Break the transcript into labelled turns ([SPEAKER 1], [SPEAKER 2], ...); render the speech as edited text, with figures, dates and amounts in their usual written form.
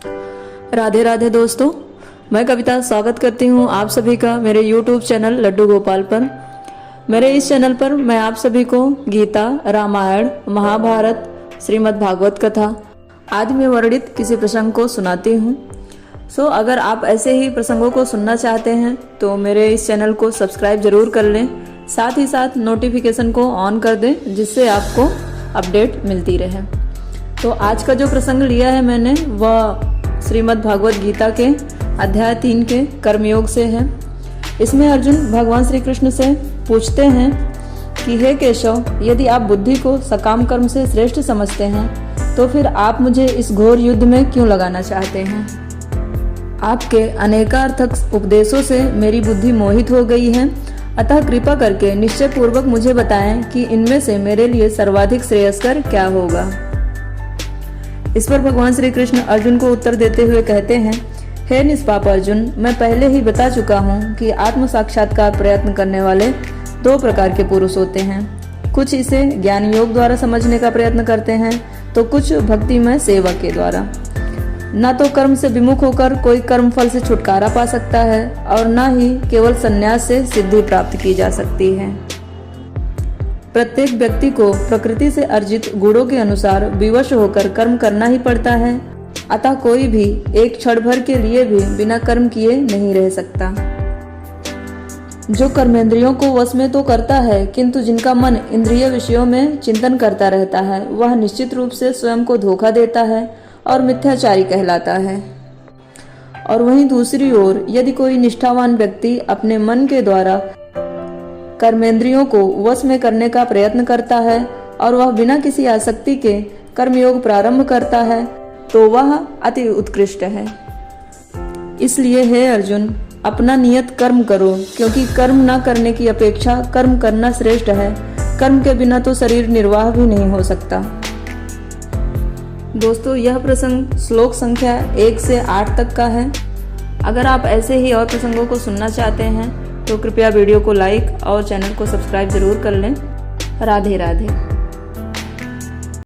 [SPEAKER 1] राधे राधे दोस्तों, मैं कविता स्वागत करती हूँ आप सभी का मेरे YouTube चैनल लड्डू गोपाल पर। मेरे इस चैनल पर मैं आप सभी को गीता, रामायण, महाभारत, श्रीमद् भागवत कथा आदि में वर्णित किसी प्रसंग को सुनाती हूँ। अगर आप ऐसे ही प्रसंगों को सुनना चाहते हैं तो मेरे इस चैनल को सब्सक्राइब जरूर कर लें, साथ ही साथ नोटिफिकेशन को ऑन कर दें जिससे आपको अपडेट मिलती रहे। तो आज का जो प्रसंग लिया है मैंने वह श्रीमद् भागवत गीता के अध्याय 3 के कर्मयोग से है। इसमें अर्जुन भगवान श्री कृष्ण से पूछते हैं कि हे केशव, यदि आप बुद्धि को सकाम कर्म से श्रेष्ठ समझते हैं तो फिर आप मुझे इस घोर युद्ध में क्यों लगाना चाहते हैं। आपके अनेकार्थक उपदेशों से मेरी बुद्धि मोहित हो गई है, अतः कृपा करके निश्चय पूर्वक मुझे बताएं कि इनमें से मेरे लिए सर्वाधिक श्रेयस्कर क्या होगा। इस पर भगवान श्री कृष्ण अर्जुन को उत्तर देते हुए कहते हैं, हे निष्पाप अर्जुन, मैं पहले ही बता चुका हूँ कि आत्म साक्षात्कार प्रयत्न करने वाले 2 प्रकार के पुरुष होते हैं। कुछ इसे ज्ञान योग द्वारा समझने का प्रयत्न करते हैं तो कुछ भक्तिमय सेवा के द्वारा। न तो कर्म से विमुख होकर कोई कर्म फल से छुटकारा पा सकता है और न ही केवल संन्यास से सिद्धि प्राप्त की जा सकती है। प्रत्येक व्यक्ति को प्रकृति से अर्जित गुणों के अनुसार विवश होकर कर्म करना ही पड़ता है, अतः कोई भी एक क्षण भर के लिए भी बिना कर्म किए नहीं रह सकता। जो कर्मेंद्रियों को वश में तो करता है किंतु जिनका मन इंद्रिय विषयों में चिंतन करता रहता है वह निश्चित रूप से स्वयं को धोखा देता है और मिथ्याचारी कहलाता है। और वहीं दूसरी ओर यदि कोई निष्ठावान व्यक्ति अपने मन के द्वारा कर्मेंद्रियों को वश में करने का प्रयत्न करता है और वह बिना किसी आसक्ति के कर्मयोग प्रारंभ करता है तो वह अति उत्कृष्ट है। इसलिए हे अर्जुन, अपना नियत कर्म करो, क्योंकि कर्म न करने की अपेक्षा कर्म करना श्रेष्ठ है। कर्म के बिना तो शरीर निर्वाह भी नहीं हो सकता। दोस्तों, यह प्रसंग श्लोक संख्या 1 से 8 तक का है। अगर आप ऐसे ही और प्रसंगों को सुनना चाहते हैं तो कृपया वीडियो को लाइक और चैनल को सब्सक्राइब जरूर कर लें। राधे राधे।